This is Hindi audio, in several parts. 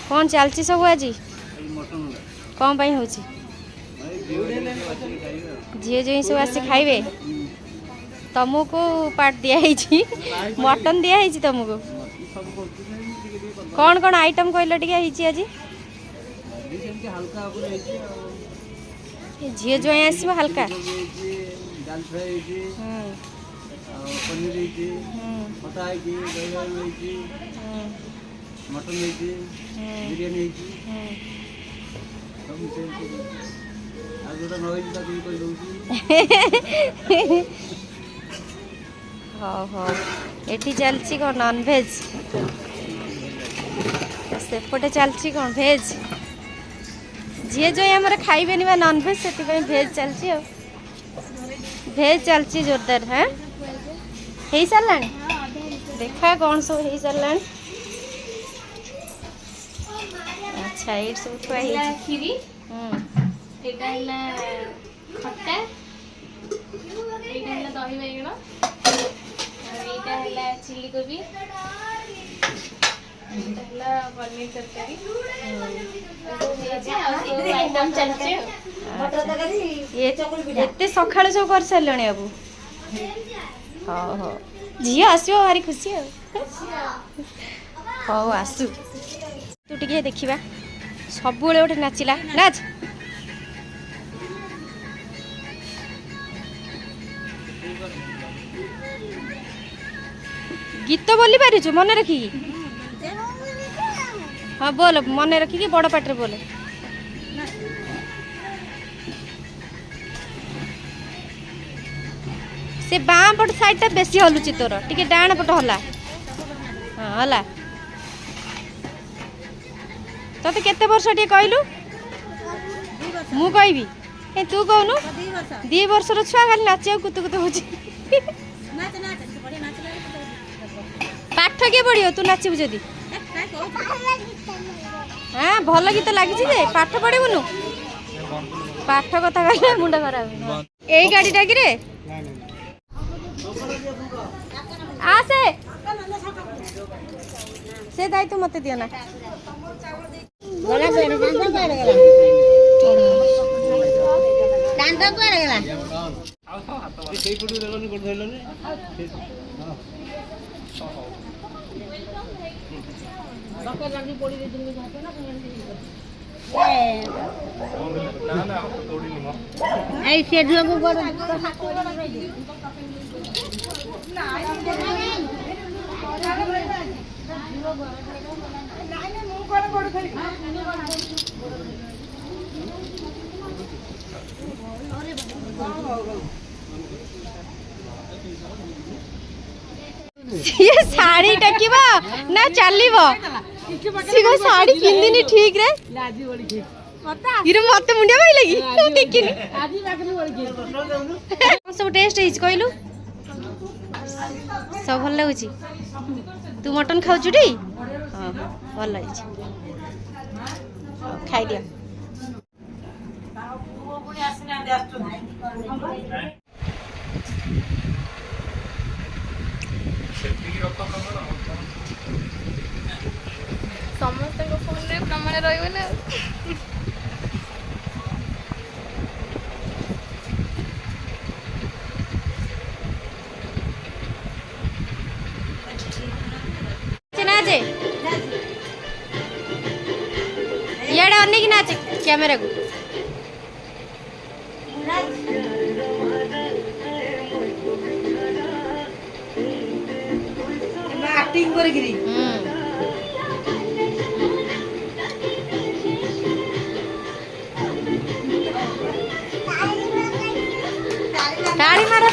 कौन चलती सब आज कौन हो झील जो सब आस खाइबे तुमको पार्ट दिखाई मटन दिखाई तुमको कौन कौन आइटम कहल टे आज झील जो आसो हल्का मटन बिरयानी हाँ हाँ ये चलती कौन नॉन भेज सेपटे चलती कौन भेज जी जो आम खाइबे नॉन भेज से भेज चलती भेज चलती जोरदार हाँ हो सारा देखा कौन सब हो सारा अच्छा ये सब थुआ खीरी एटा खट्टा एटा दही बैगण एटा चिली कोबी एटा पनीर तरकारी आइटम चलছে एते सकाळ सब कर सारलणी अब हाँ हाँ झी आसो भारी खुशी हाँ आसू तू टे देखा सब गोटे नाचिला नाच गीत बोली पारिचु मन रखिकी हाँ बोल मन रखिकी बड़ पाटे बोल से बाँ पट साइड टा बेसी हलुची तोर टिके डाण पट हला हाँ हला तते केते वर्ष टे कहलु मु कहबी ए तू कहनु 2 वर्षर छुआ खाली नाचिया कुतु कुतु होची पाठ के पढ़ियो तू नाचिबु जदी हाँ भल गीत लगी पाठ पढ़िबुनु पाठ कथा कहले मुंडा खराब एई गाड़ीटा कि रे आ से दायित्व मत दियो ना ऐसे ये साड़ी टकिबा ना चलिबो सिगो साड़ी किंदिनी ठीक रे लाजी बोली ठीक इरे मते मुंडिया भाई लगी टिकिनी आजी लागनी बोली सब टेस्ट हिच कहलु सब भल लागुची तू मटन खाऊ टी हां भल लागिछ खाई दिया समस्त फोन रे प्रमाण रहिबो ना नाचे याडे अन्ने की नाचे कैमरा को एक्टिंग करे गिरी ताली मारो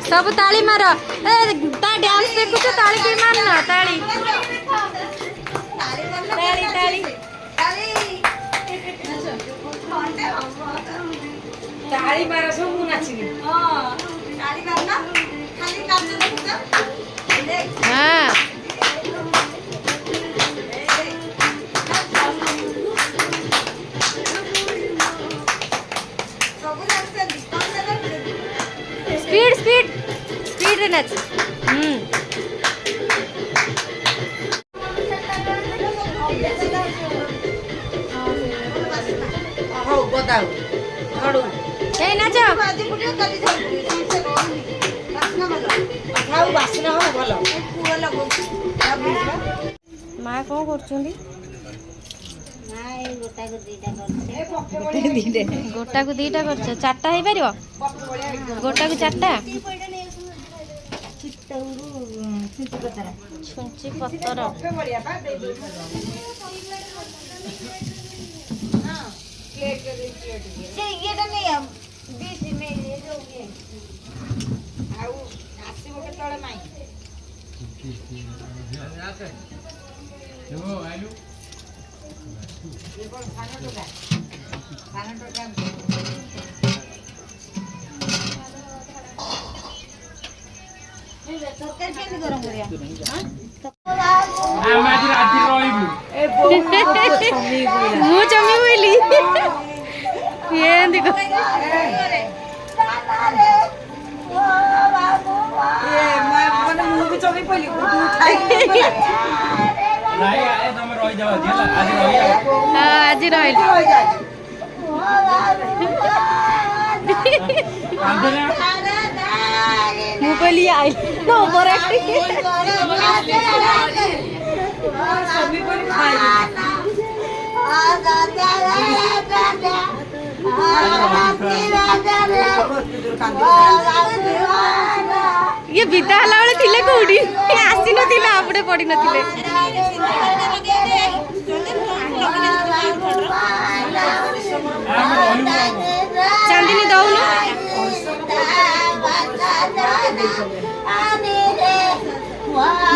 सब ताली मारो ता डांस देखु तो ताली के मारना ताली ताली ताली ताली मारो सब नाचिनी हां ताली मारना खाली नाच देखु हां स्पीड स्पीड स्पीड रे नाच ହଉ ବଦାଉ ଘଡୁ এই নাচ ଆଜି ବୁଲିବ କାଲି ଖାଉ ବାସ୍ନା ହବ ଭଲ ପୁଅ ଲଗଉଛି ମା କଣ କରୁଛନ୍ତି? ଗୋଟାକୁ ଦିଟା କରୁଛ, ଚାରିଟା ହେଇପାରିବ? ଗୋଟାକୁ ଚାରିଟା? ଛୁଞ୍ଚି ପତର ଆସିବ କେତେବେଳେ ମାଇଁ ତରକାରୀ କେମିତି ଗରମ କରିବା ମୁଁ ଜମି ବୋଇଲି ଏମିତି ମାନେ ମୁଁ ବି ଚବି ପଇଲି ଆଜି ରହିଲି ମୁଁ କହିଲି ଇଏ ବିଦା ହେଲା ବେଳେ ଥିଲେ କୋଉଠି ଆସି ନଥିଲା ଆପଟେ ପଡି ନଥିଲେ ଚାନ୍ଦିନୀ ଦଉନୁ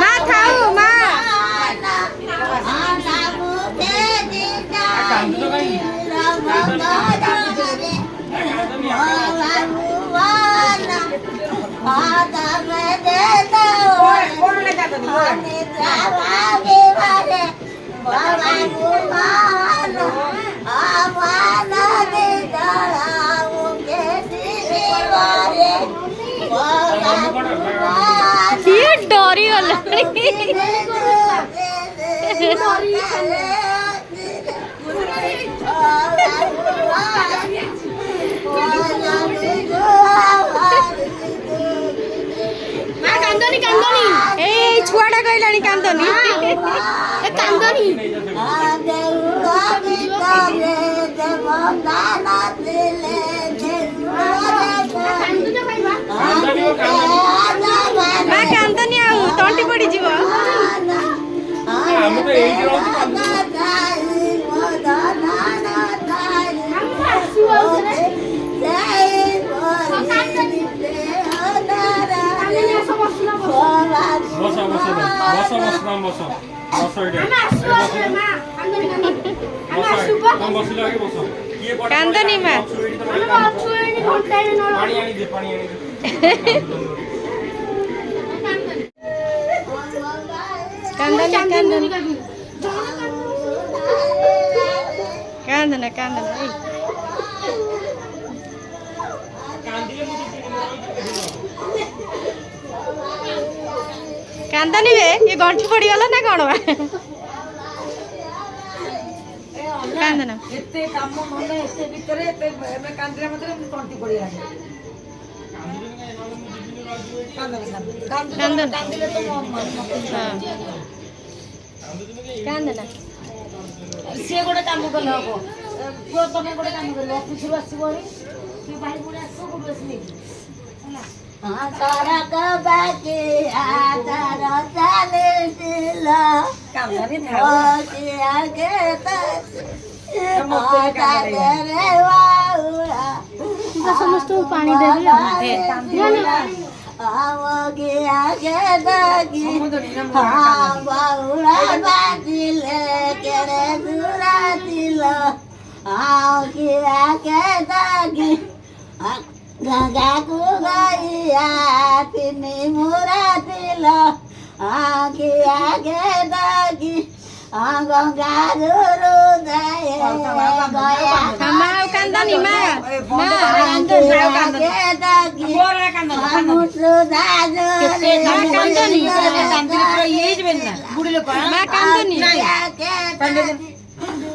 ମା ଥାଉ ମା କିଏ ଡରି ଗଲାଣି এই ছুয়াটা কইলানি কান্দনি কান্দনি মা কান্দনি আউ তন্টি পড়ি যাব আমি তো এইটি কান্দনি মা কান্দনি কান্দনি কান্দনা কান্দনা এই কান্দনি বে ये गंठी पड़ी गला ना कोन बा कांदना एते काम मन एते भीतर एते मैं कांदरे मतलब तंटी पड़ी आए कांदना कांदले तो हां कांदना से गोटे काम कले हबो को तमे गोटे काम कले ऑफिस रु आसीबो रे कि भाई बोले आसो को बसनी हाँ तारा कबा के तारा चाले दिला कांदनी था ओ के आगे समस्त पानी दे दिया आगे आगे दागी हाँ बाउला बाजिले केरे दूरा दिला आगे आगे दागी गंगा को गैया तिनी मुरा दिला आगे आगे दागी गंगा गुरु दये गया हमारा कांदनी मा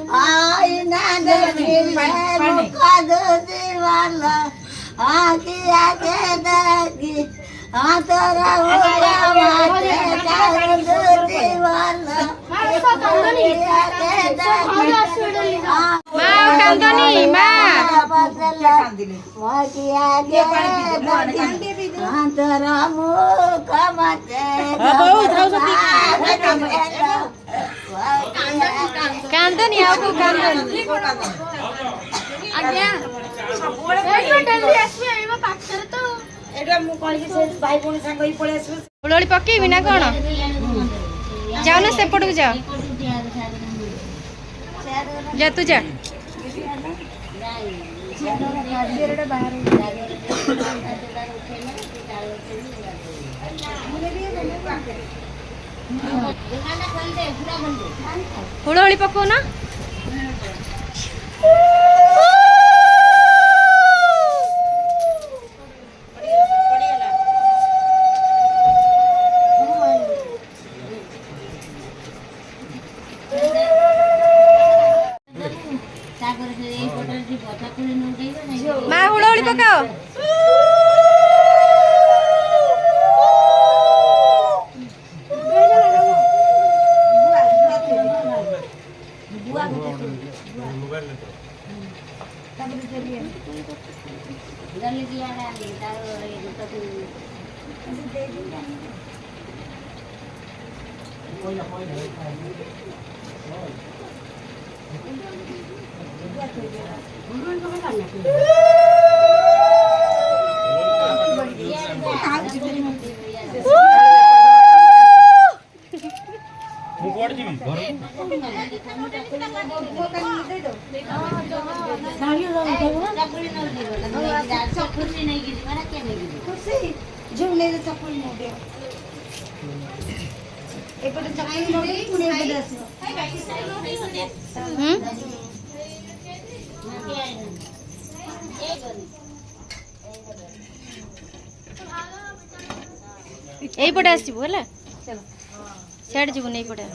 आई ना देखी मैं मुका दो दीवाना आगे आगे देखी हाँ तेरा मुका माते कर दो दीवाना आगे देखी ମା ଆଉ କାନ୍ଦନି ମା तेरा मुका माते କାନ୍ଦନି ଆଉ କୋଉ କାନ୍ଦନି ଆଜ୍ଞା ଡେଲି ଆସିବେ ଏଇ ମୋ ପାଖରେ ତ ଏଇଟା ମୁଁ କହିକି ସେ ଭାଇ ଭଉଣୀ ସାଙ୍ଗ ହେଇ ପଳେଇ ଆସିବୁ ହୁଳହୁଳି ପକେଇବି ନା କଣ ଯାଉନ ସେପଟକୁ ଯାଅ ଯା ତୁ ଯା ହୁଳହୁଳି ପକଉନ ମା ହୁଳହୁଳି ପକାଅ এইপଟେ ଆସିବୁ ହେଲା ସିଆଡ଼େ ଯିବୁନି এইପଟେ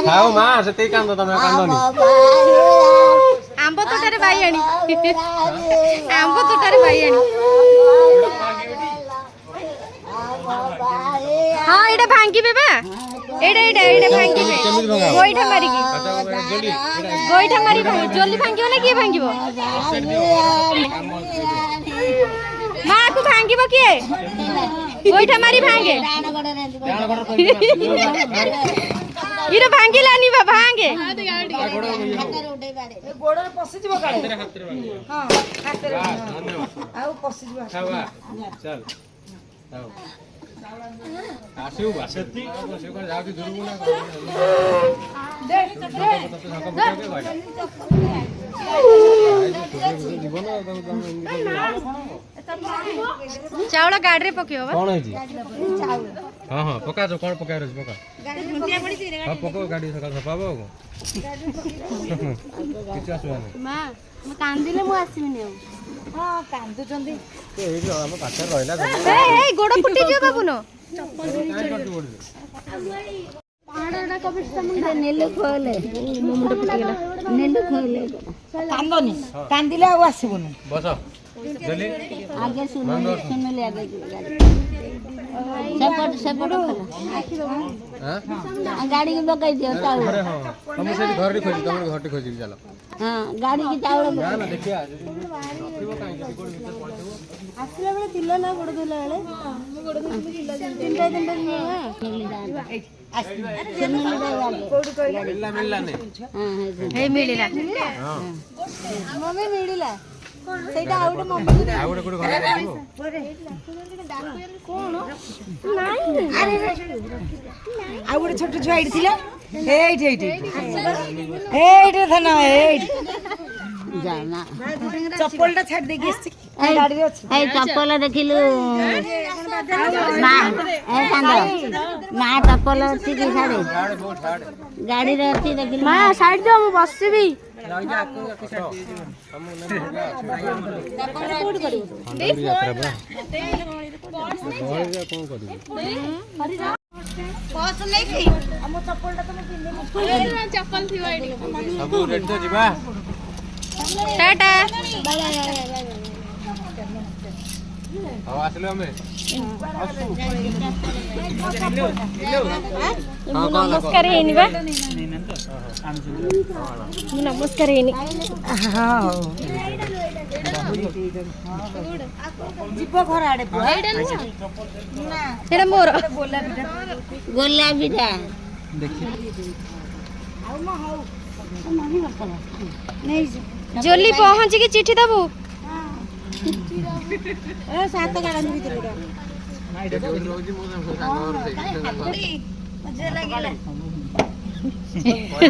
ଖାଉ ମା ସେତିକି କାନ୍ଦ ତମେ କାନ୍ଦନି ଆମ୍ବ ତୋଟାରେ ବାଇଆଣି ଆମ୍ବ ତୋଟାରେ ବାଇଆଣି ହଁ ଏଇଟା ଭାଙ୍ଗିବେ ବା ଏଇଟା ଭାଙ୍ଗିବେ ଗୋଇଠା ମାରିକି ଗୋଇଠା ମାରି ଜଲ୍ଦି ଭାଙ୍ଗିବ ନା କିଏ ଭାଙ୍ଗିବ ମା କୁ ଭାଙ୍ଗିବ କିଏ ଗୋଇଠା ମାରି ଭାଙ୍ଗେ ଇରେ ଭାଙ୍ଗିଲାନି ବା ଭାଙ୍ଗେ ଗୋଡରେ ପଶିଯିବ କାଳେ ହଁ ହାତରେ ଆଉ ପଶିଯିବ ଆସିବୁ ସେତିକି ଯାଉଛି ଦୂରକୁ ନା ଚାଉଳ ଗାଡିରେ ପକେଇବ କଣ ହେଇଛି हाँ हाँ पका जो कौन पका रही पका हाँ पको गाड़ी सकाल सफा हो किसी असुविधा नहीं ମା ମୁଁ କାନ୍ଦିଲେ ମୁଁ ଆସିବିନି ଆଉ ହଁ କାନ୍ଦୁଛନ୍ତି ଏଇଠି ଆମ ପାଖରେ ରହିଲା ଏଇ ଗୋଡ଼ ଫୁଟିଯିବ ବାବୁନ ନେଲେ ଖୋଇଲେ ମୋ ମୁଣ୍ଡ ଫୁଟିଗଲା ନେଲେ ଖୋଇଲେ କାନ୍ଦନି କାନ୍ଦିଲେ ଆଉ ଆସିବୁନି ବସ ଜଲି ଆଗେ ଶୁଣିଲେ ଆଗେ ସେପଟ हाँ ଗାଡ଼ି କି ପକାଇ ଦିଅ ଚାଉଳ अरे हाँ हम से घर रे खोजी तमर घर रे खोजी चलो ହଁ ଗାଡ଼ି କି ଚାଉଳ ना ना देखिया नथिबो काई जदी कोड भीतर पड़थबो ଆସିଲା ବେଳେ ଥିଲ ନା ଗୋଡ଼ ଧୋଇଲା ବେଳେ ତିନିଟା मिलला नहीं ହେଇ ମିଳିଲା हां ମମି ମିଳିଲା ସେଇଟା ଆଉ ଗୋଟେ ମମି ଆଉ ଗୋଟେ କୋड ଘରେ ଆସିबो କଣ ନାଇଁ ଆଉ ଗୋଟେ ଛୋଟ ଛୁଆ ଏଇଠି ଥିଲା ଏଇଠି ଏଇଠି ଏଇଠି ଥାନା ଏଇଠି ଚପଲଟା ଛାଡ଼ି ଦେଇକି ଆସିଛି ଗାଡ଼ିରେ ଅଛି ଏଇ ଚପଲ ଦେଖିଲୁ ମା ଏ କାନ୍ଦ ମା ଚପଲ ଅଛି କି ଛାଡ଼େ ଗାଡ଼ିରେ ଅଛି ଦେଖିଲୁ ମା ସାଇଡ୍ ଦିଅ ମୁଁ ବସିବି ଚପଲ ଥିବ ଏଇଠି सब रेडी तो जीवा ଟାଟା अब आसलो हमें ମୁଁ ନମସ୍କାର ହେଇନି ବା ମୁଁ ନମସ୍କାର ହେଇନି ଯିବ ଘର ଆଡ଼େ ସେଇଟା ମୋର ଗୋଲାପୀଟା ଜଲ୍ଦି ପହଞ୍ଚିକି ଚିଠି ଦବୁ ସାତ ଗାଡ଼ି ଭିତରେ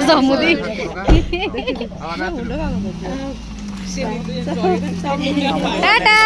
ସମୁଦି ଟାଟା